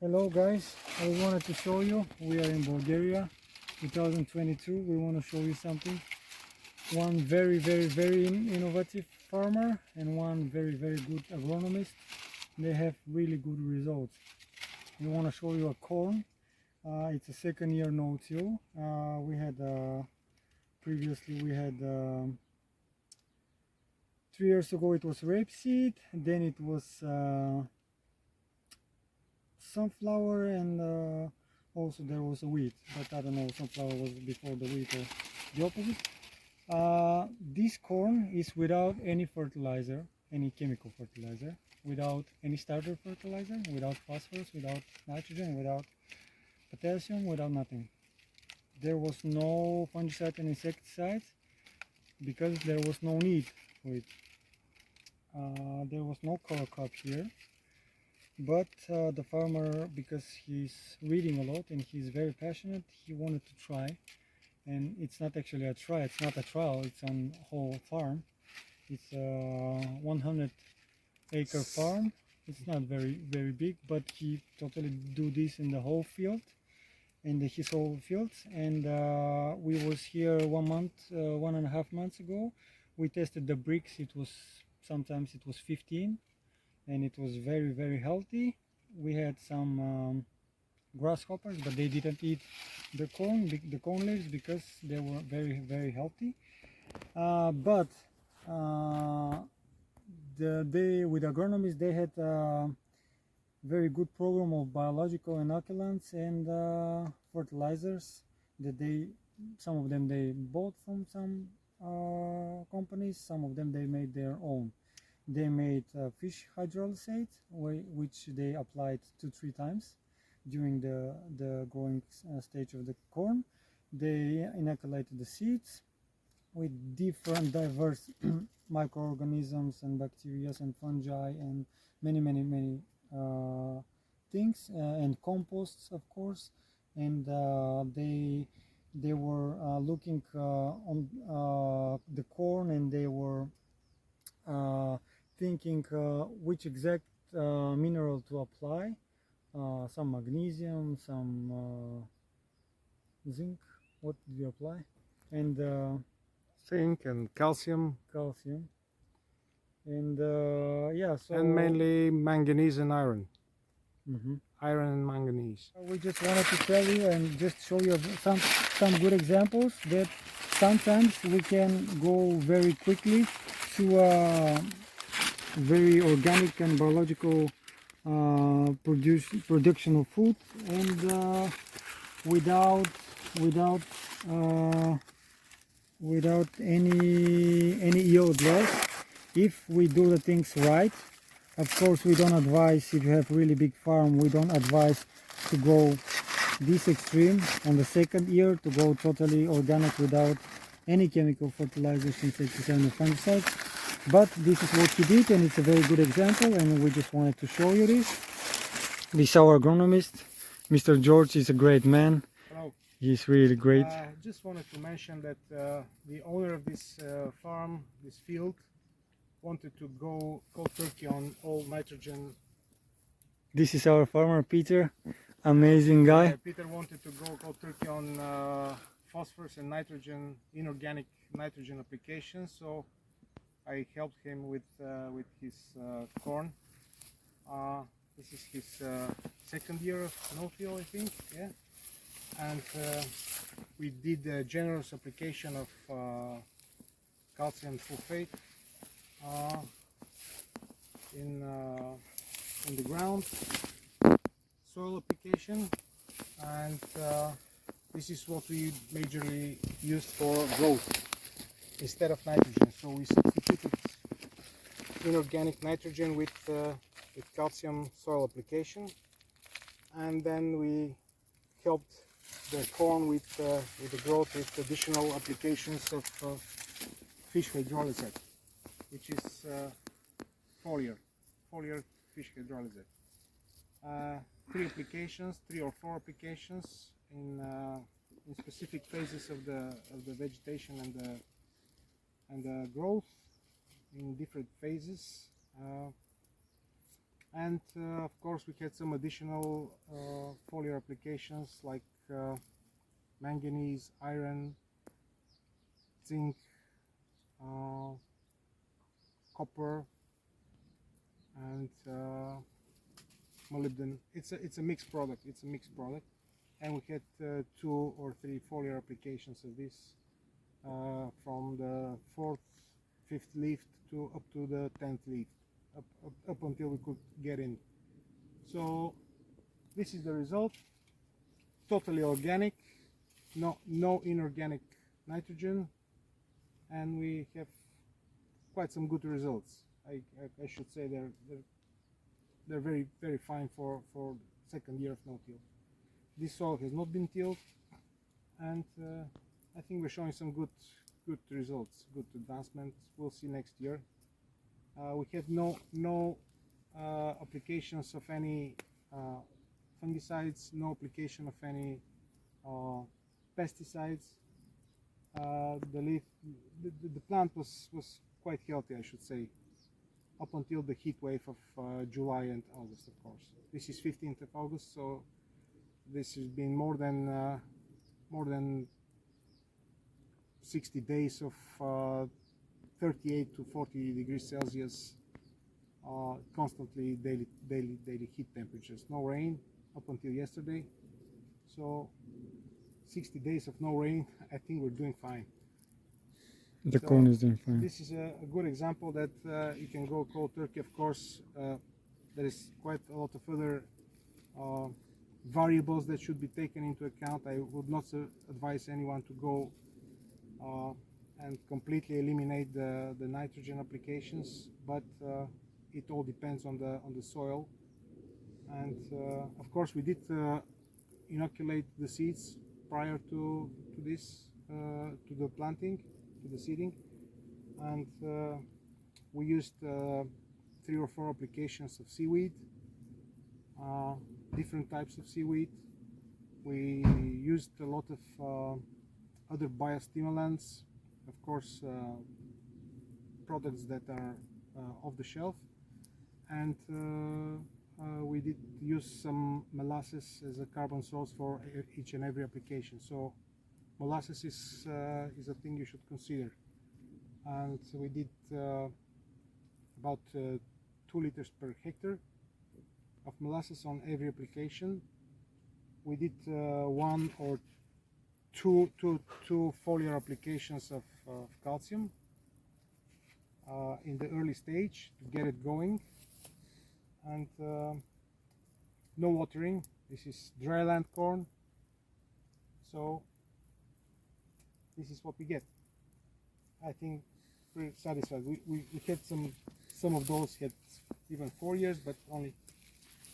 Hello guys, I wanted to show you, we are in Bulgaria, 2022. We want to show you something. One very innovative farmer and one very good agronomist. They have really good results. We want to show you a corn. It's a second year no-till. We had previously we had 3 years ago it was rapeseed, then it was sunflower, and also there was a wheat, but I don't know, sunflower was before the wheat or the opposite. This corn is without any fertilizer, any chemical fertilizer, without any starter fertilizer, without phosphorus, without nitrogen, without potassium, without nothing. There was no fungicide and insecticides because there was no need for it. There was no cover crop here. But the farmer, because he's reading a lot and he's very passionate, he wanted to try. And it's not actually a try, it's not a trial, it's on whole farm. It's a 100-acre farm. It's not very big, but he totally do this in the whole field, in his whole fields. And we was here 1.5 months ago. We tested the bricks. It was sometimes it was 15. And it was very healthy. We had some grasshoppers, but they didn't eat the corn leaves because they were very healthy. But with agronomists, they had a very good program of biological inoculants and fertilizers that some of them they bought from some companies, some of them they made their own. They made fish hydrolysate, which they applied 2-3 times during the growing stage of the corn. They inoculated the seeds with different diverse microorganisms and bacteria and fungi and many things, and composts, of course. And they were looking on the corn, and they were thinking which exact mineral to apply. Some magnesium, some zinc. What did you apply? And zinc and calcium, and yeah, so and mainly manganese and iron. Mhm. Iron and manganese. We just wanted to tell you and just show you some good examples that sometimes we can go very quickly to very organic and biological production of food, and without any yield loss if we do the things right. Of course, we don't advise, if you have really big farm, we don't advise to go this extreme on the second year, to go totally organic without any chemical fertilizers, insecticides and fungicides. But this is what he did, and it's a very good example, and we just wanted to show you this. This is our agronomist. Mr. George is a great man. Hello. He's really great. Just wanted to mention that the owner of this farm, this field, wanted to go cold turkey on all nitrogen. This is our farmer, Peter. Amazing guy. Peter wanted to go cold turkey on phosphorus and nitrogen, inorganic nitrogen applications, so I helped him with his corn. This is his second year of no-till, I think, yeah. And we did a generous application of calcium sulfate in the ground, soil application, and this is what we majorly used for growth instead of nitrogen. So we substituted inorganic nitrogen with calcium soil application, and then we helped the corn with the growth with additional applications of fish hydrolysate, which is foliar fish hydrolysate. 3 or 4 applications in specific phases of the vegetation and the growth in different phases. And of course we had some additional foliar applications like manganese, iron, zinc, copper, and molybdenum. It's a mixed product. It's a mixed product, and we had 2 or 3 foliar applications of this from the 4th, 5th leaf to up to the 10th leaf, up until we could get in. So this is the result. Totally organic, no inorganic nitrogen, and we have quite some good results. I should say they're very fine for second year of no-till. This soil has not been tilled, and I think we're showing some good results, good advancement. We'll see next year. We had no applications of any fungicides, no application of any pesticides. The plant was quite healthy, I should say, up until the heat wave of July and August, of course. This is 15th of August, so this has been more than 60 days of 38 to 40 degrees Celsius, constantly daily heat temperatures. No rain up until yesterday, so 60 days of no rain. I think we're doing fine. The corn is doing fine. This is a good example that you can grow cold turkey. Of course, there is quite a lot of other variables that should be taken into account. I would not advise anyone to go and completely eliminate the nitrogen applications, but it all depends on the soil. And of course, we did inoculate the seeds prior to this, to the planting, to the seeding, and we used 3 or 4 applications of seaweed, different types of seaweed. We used a lot of other biostimulants, of course, products that are off the shelf, and we did use some molasses as a carbon source for each and every application. So molasses is a thing you should consider. And so we did about 2 liters per hectare of molasses on every application. We did 1 or 2 foliar applications of calcium in the early stage to get it going, and no watering. This is dryland corn, so this is what we get. I think we're satisfied. We had some of those had even 4 years, but only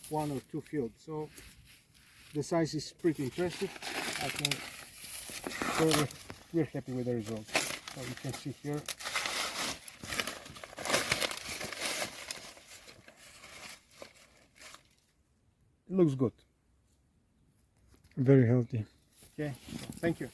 1 or 2 fields. So the size is pretty impressive. I think we're happy with the results. So you can see here. It looks good. Very healthy. Okay, thank you.